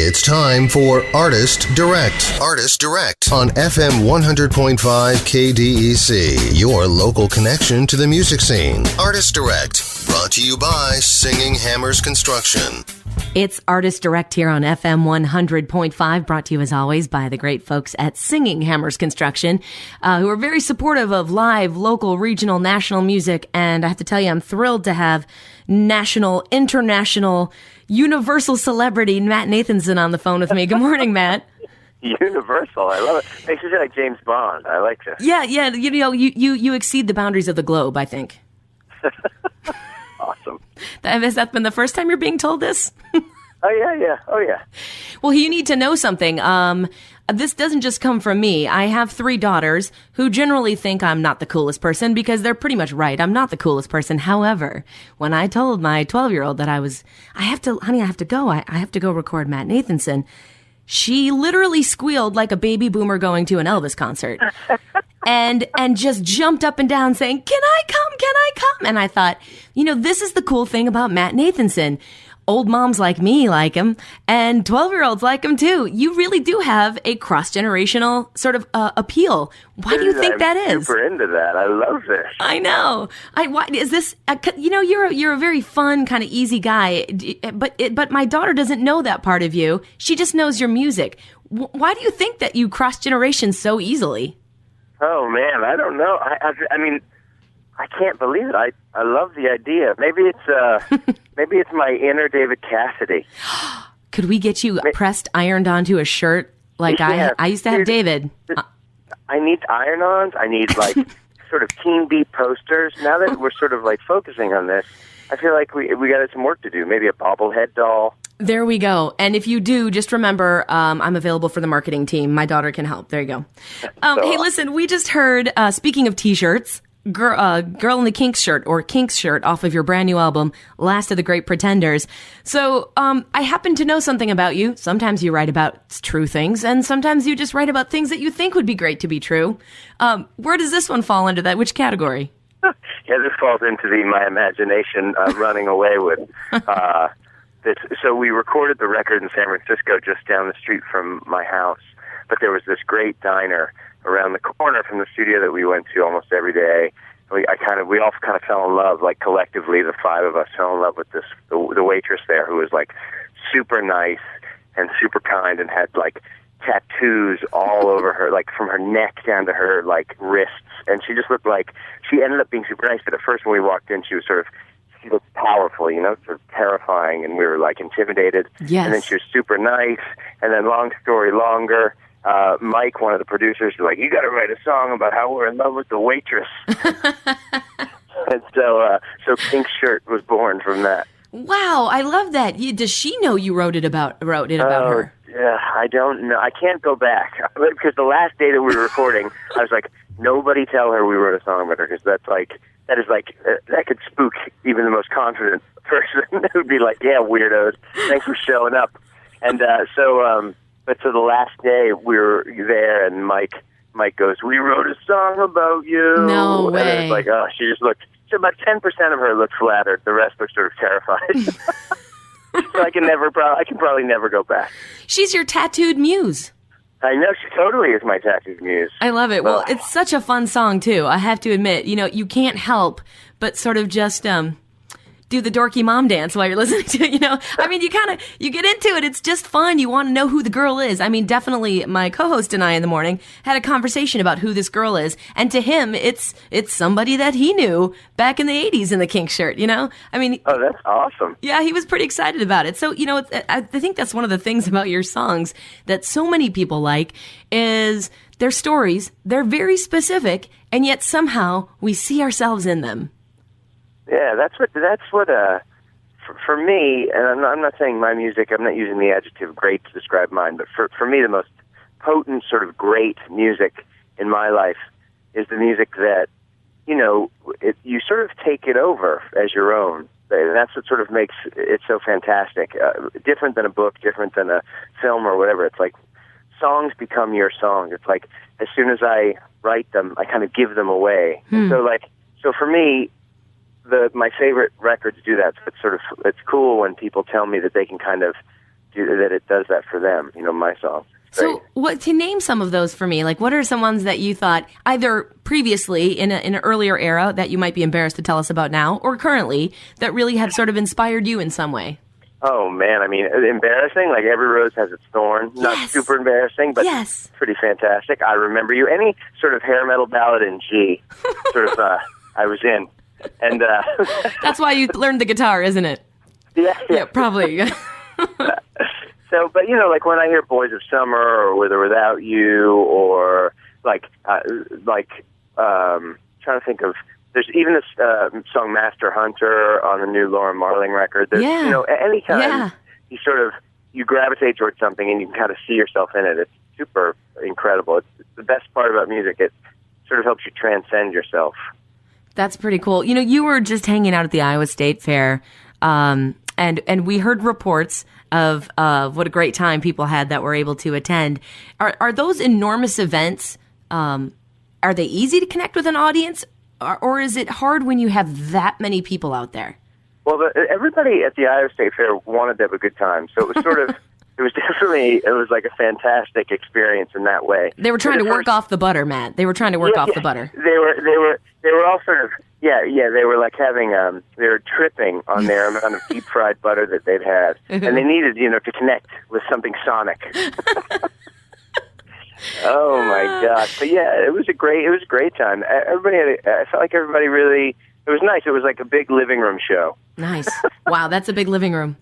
It's time for Artist Direct. Artist Direct on FM 100.5 KDEC, your local connection to the music scene. Artist Direct, brought to you by Singing Hammers Construction. It's Artist Direct here on FM 100.5, brought to you as always by the great folks at Singing Hammers Construction, who are very supportive of live, local, regional, national music. And I have to tell you, I'm thrilled to have national, international, universal celebrity Matt Nathanson on the phone with me. Good morning, Matt. Universal, I love it. Makes you feel like James Bond. I like this. Yeah. You know, you exceed the boundaries of the globe, I think. Awesome. Has that been the first time you're being told this? Oh, yeah. Well, you need to know something. This doesn't just come from me. I have 3 daughters who generally think I'm not the coolest person because they're pretty much right. I'm not the coolest person. However, when I told my 12-year-old that I have to go record Matt Nathanson, she literally squealed like a baby boomer going to an Elvis concert and just jumped up and down saying, "Can I come? Can I come?" And I thought, this is the cool thing about Matt Nathanson. Old moms like me like him, and 12-year-olds like him too. You really do have a cross-generational sort of appeal. Why do you think that is? I'm super into that. I love this. I know. Why is this? You're a very fun, kind of easy guy, but my daughter doesn't know that part of you. She just knows your music. Why do you think that you cross generations so easily? Oh man, I don't know. I mean, I can't believe it. I love the idea. Maybe it's my inner David Cassidy. Could we get you pressed, ironed onto a shirt like I used to have, David? I need iron-ons. I need like sort of Teen Beat posters. Now that we're sort of like focusing on this, I feel like we got some work to do. Maybe a bobblehead doll. There we go. And if you do, just remember, I'm available for the marketing team. My daughter can help. There you go. Hey, listen, we just heard, speaking of T-shirts, Girl in the Kinks shirt or Kinks shirt off of your brand new album, Last of the Great Pretenders. So I happen to know something about you. Sometimes you write about true things, and sometimes you just write about things that you think would be great to be true. Where does this one fall into that? Which category? Yeah, this falls into my imagination running away with. So we recorded the record in San Francisco just down the street from my house, but there was this great diner around the corner from the studio that we went to almost every day. We all kind of fell in love, like collectively, the 5 of us fell in love with the waitress there, who was like super nice and super kind and had like tattoos all over her, like from her neck down to her like wrists. And she just looked like, she ended up being super nice, but at first when we walked in, she looked powerful, sort of terrifying, and we were like intimidated. Yes. And then she was super nice, and then long story longer, Mike, one of the producers, was like, "You got to write a song about how we're in love with the waitress." And so Pink's shirt was born from that. Wow, I love that. Does she know you wrote it about her? Yeah, I don't know. I can't go back because the last day that we were recording, I was like, "Nobody tell her we wrote a song about her," because that could spook even the most confident person. It would be like, "Yeah, weirdos, thanks for showing up." And But so the last day we were there, and Mike goes, "We wrote a song about you." No way. And it's like, oh, she just looked. So about 10% of her looked flattered. The rest looked sort of terrified. So I can probably never go back. She's your tattooed muse. I know, she totally is my tattooed muse. I love it. Well, it's such a fun song too. I have to admit, you can't help but sort of just do the dorky mom dance while you're listening to it, I mean, you get into it. It's just fun. You want to know who the girl is. I mean, definitely my co-host and I in the morning had a conversation about who this girl is. And to him, it's somebody that he knew back in the 80s in the Kinks shirt, I mean. Oh, that's awesome. Yeah, he was pretty excited about it. So, I think that's one of the things about your songs that so many people like is their stories. They're very specific, and yet somehow we see ourselves in them. Yeah, that's what for me, and I'm not saying my music, I'm not using the adjective great to describe mine, but for me the most potent sort of great music in my life is the music that, you sort of take it over as your own. And that's what sort of makes it so fantastic. Different than a book, different than a film or whatever. It's like songs become your songs. It's like as soon as I write them, I kind of give them away. So for me, my favorite records do that. So it's cool when people tell me that they can kind of that it does that for them. My song. So, to name some of those for me, like what are some ones that you thought either previously in an earlier era that you might be embarrassed to tell us about now, or currently that really have sort of inspired you in some way? Oh man, embarrassing. Like Every Rose Has Its Thorn. Yes. Not super embarrassing, but pretty fantastic. I Remember You. Any sort of hair metal ballad in G, I was in, and that's why you learned the guitar, isn't it? Yeah, probably. So, but like when I hear Boys of Summer or With or Without You, or trying to think of, there's even this song Master Hunter on the new Laura Marling record. There's, anytime you gravitate towards something and you can kind of see yourself in it, it's super incredible. It's the best part about music. It sort of helps you transcend yourself. That's pretty cool. You were just hanging out at the Iowa State Fair, and we heard reports of what a great time people had that were able to attend. Are those enormous events, are they easy to connect with an audience, or is it hard when you have that many people out there? Well, everybody at the Iowa State Fair wanted to have a good time, so it was sort of, it was like a fantastic experience in that way. They were trying to work off the butter, Matt. They were trying to work off the butter. They were all sort of, they were like having, they were tripping on their amount of deep fried butter that they've had, and they needed, to connect with something sonic. Oh my gosh! But yeah, it was a great time. I felt like everybody really. It was nice. It was like a big living room show. Nice. Wow, that's a big living room.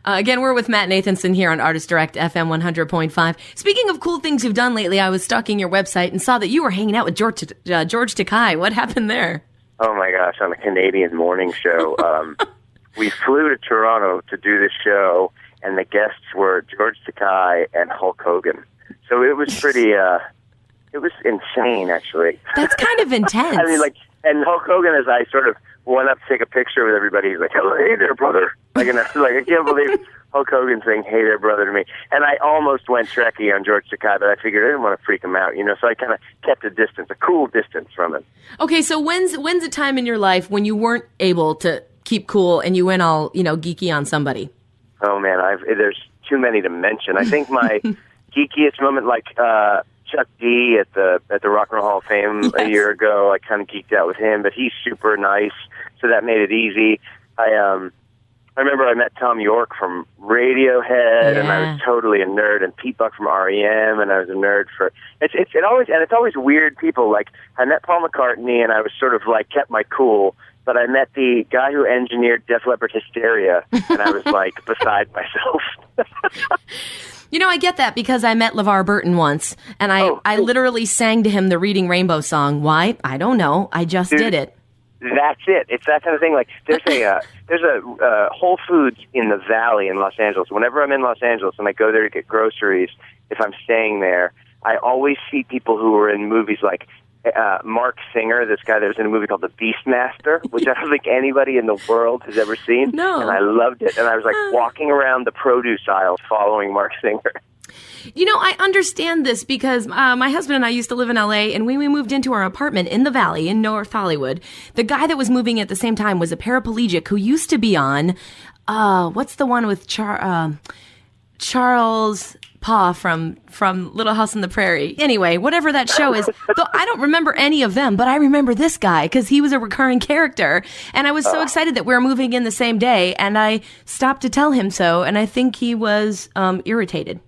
Again, we're with Matt Nathanson here on Artist Direct FM 100.5. Speaking of cool things you've done lately, I was stalking your website and saw that you were hanging out with George Takei. What happened there? Oh my gosh, on a Canadian morning show. We flew to Toronto to do this show, and the guests were George Takei and Hulk Hogan. So it was pretty, it was insane, actually. That's kind of intense. And Hulk Hogan, as I sort of went up to take a picture with everybody, he's like, "Hello, hey there, brother." I can't believe Hulk Hogan saying, "Hey there, brother," to me. And I almost went Trekkie on George Takei, but I figured I didn't want to freak him out, so I kind of kept a distance, a cool distance from him. Okay, so when's a time in your life when you weren't able to keep cool and you went all, geeky on somebody? Oh, man, there's too many to mention. I think my geekiest moment, Chuck D at the Rock and Roll Hall of Fame a year ago, I kind of geeked out with him, but he's super nice, so that made it easy. I remember I met Tom York from Radiohead, and I was totally a nerd, and Pete Buck from REM, and I was a nerd for it's always weird people. Like I met Paul McCartney, and I was sort of kept my cool. But I met the guy who engineered Def Leppard Hysteria, and I was beside myself. I get that because I met LeVar Burton once, and I literally sang to him the Reading Rainbow song. Why? I don't know. I just did it. That's it. It's that kind of thing. There's a Whole Foods in the Valley in Los Angeles. Whenever I'm in Los Angeles and I go there to get groceries, if I'm staying there, I always see people who are in movies like Mark Singer, this guy that was in a movie called The Beastmaster, which I don't think anybody in the world has ever seen. No. And I loved it. And I was walking around the produce aisle following Mark Singer. I understand this because my husband and I used to live in LA, and when we moved into our apartment in the Valley in North Hollywood, the guy that was moving at the same time was a paraplegic who used to be on, what's the one with Charles Pa from Little House on the Prairie. Anyway, whatever that show is, though I don't remember any of them, but I remember this guy because he was a recurring character, and I was so excited that we were moving in the same day, and I stopped to tell him so, and I think he was irritated.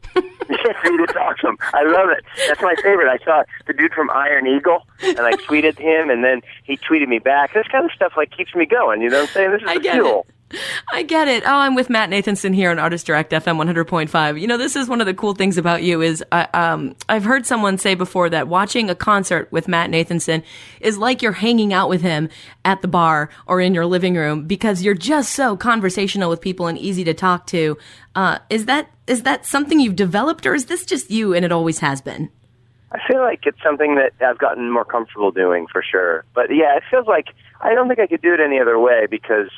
It's awesome. I love it. That's my favorite. I saw the dude from Iron Eagle, and I tweeted him, and then he tweeted me back. This kind of stuff keeps me going. You know what I'm saying? This is the fuel. I get it. Oh, I'm with Matt Nathanson here on Artist Direct FM 100.5. This is one of the cool things about you is I've heard someone say before that watching a concert with Matt Nathanson is like you're hanging out with him at the bar or in your living room because you're just so conversational with people and easy to talk to. Is that something you've developed, or is this just you and it always has been? I feel like it's something that I've gotten more comfortable doing for sure. But yeah, it feels like I don't think I could do it any other way because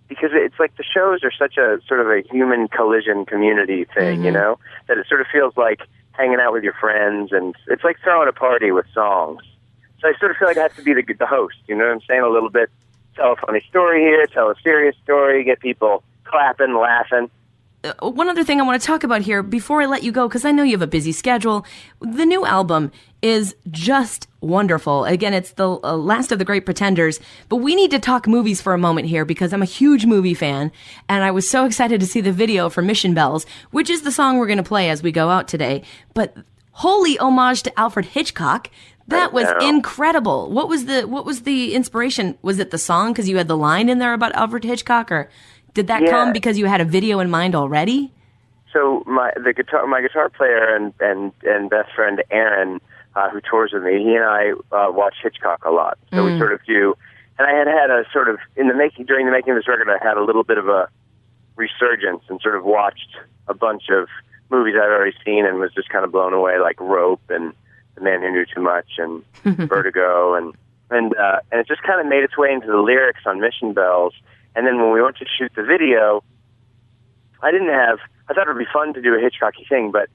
it's like the shows are such a sort of a human collision community thing, that it sort of feels like hanging out with your friends, and it's like throwing a party with songs. So I sort of feel like I have to be the host, you know what I'm saying? A little bit, tell a funny story here, tell a serious story, get people clapping, laughing. one other thing I want to talk about here before I let you go, because I know you have a busy schedule. The new album is just wonderful. Again, it's the last of the Great Pretenders, but we need to talk movies for a moment here because I'm a huge movie fan, and I was so excited to see the video for Mission Bells, which is the song we're going to play as we go out today. But holy homage to Alfred Hitchcock. That was incredible. What was the inspiration? Was it the song because you had the line in there about Alfred Hitchcock, or did that come because you had a video in mind already? So my guitar player and best friend Aaron, who tours with me, he and I watch Hitchcock a lot. So we sort of do. And I had a sort of during the making of this record, I had a little bit of a resurgence and sort of watched a bunch of movies I'd already seen and was just kind of blown away, like Rope and The Man Who Knew Too Much and Vertigo, and it just kind of made its way into the lyrics on Mission Bells. And then when we went to shoot the video, I thought it would be fun to do a Hitchcocky thing, but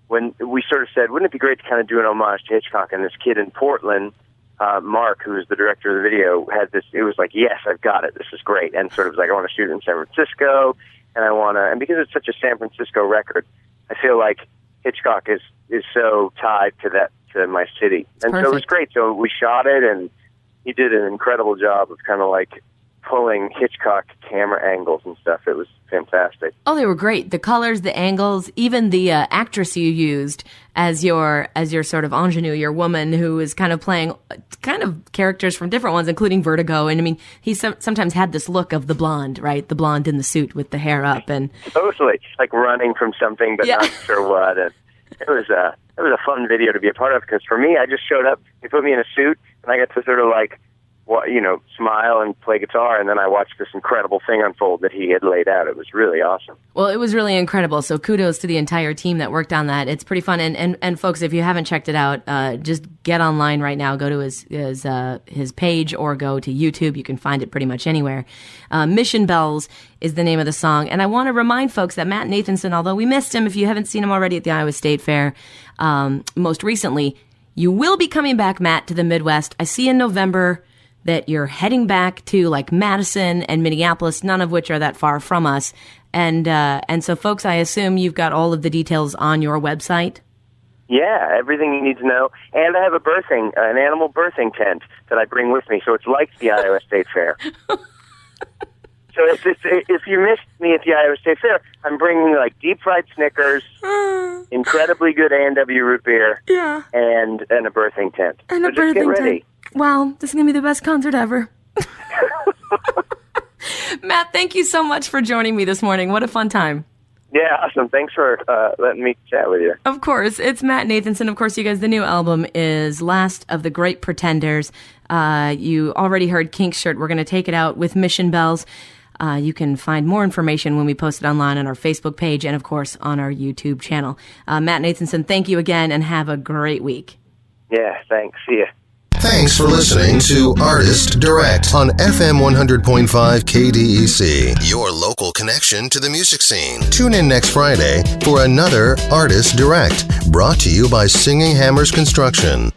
when we sort of said, wouldn't it be great to kind of do an homage to Hitchcock? And this kid in Portland, Mark, who was the director of the video, had this, it was like, yes, I've got it, this is great. And sort of like, I want to shoot it in San Francisco, and because it's such a San Francisco record, I feel like Hitchcock is so tied to my city. And so it was great. So we shot it, and he did an incredible job of kind of like pulling Hitchcock camera angles and stuff. It was fantastic. Oh, they were great. The colors, the angles, even the actress you used as your sort of ingenue, your woman who is kind of playing kind of characters from different ones, including Vertigo. And I mean, he sometimes had this look of the blonde, right? The blonde in the suit with the hair up, and totally like running from something, but not sure what. And it was a fun video to be a part of, because for me, I just showed up. They put me in a suit, and I got to sort of like, smile and play guitar, and then I watched this incredible thing unfold that he had laid out. It was really awesome. Well, it was really incredible, so kudos to the entire team that worked on that. It's pretty fun, and folks, if you haven't checked it out, just get online right now, go to his page, or go to YouTube. You can find it pretty much anywhere. Mission Bells is the name of the song, and I want to remind folks that Matt Nathanson, although we missed him, if you haven't seen him already at the Iowa State Fair, most recently, you will be coming back, Matt, to the Midwest. I see in November that you're heading back to like Madison and Minneapolis, none of which are that far from us. And so folks, I assume you've got all of the details on your website. Yeah, everything you need to know. And I have an animal birthing tent that I bring with me. So it's like the Iowa State Fair. So if you missed me at the Iowa State Fair, I'm bringing like deep fried Snickers, incredibly good A&W root beer, and a birthing tent. And so a birthing get ready. Tent. Wow, this is going to be the best concert ever. Matt, thank you so much for joining me this morning. What a fun time. Yeah, awesome. Thanks for letting me chat with you. Of course. It's Matt Nathanson. Of course, you guys, the new album is Last of the Great Pretenders. You already heard Kink's shirt. We're going to take it out with Mission Bells. You can find more information when we post it online on our Facebook page and, of course, on our YouTube channel. Matt Nathanson, thank you again, and have a great week. Yeah, thanks. See ya. Thanks for listening to Artist Direct on FM 100.5 KDEC, your local connection to the music scene. Tune in next Friday for another Artist Direct, brought to you by Singing Hammers Construction.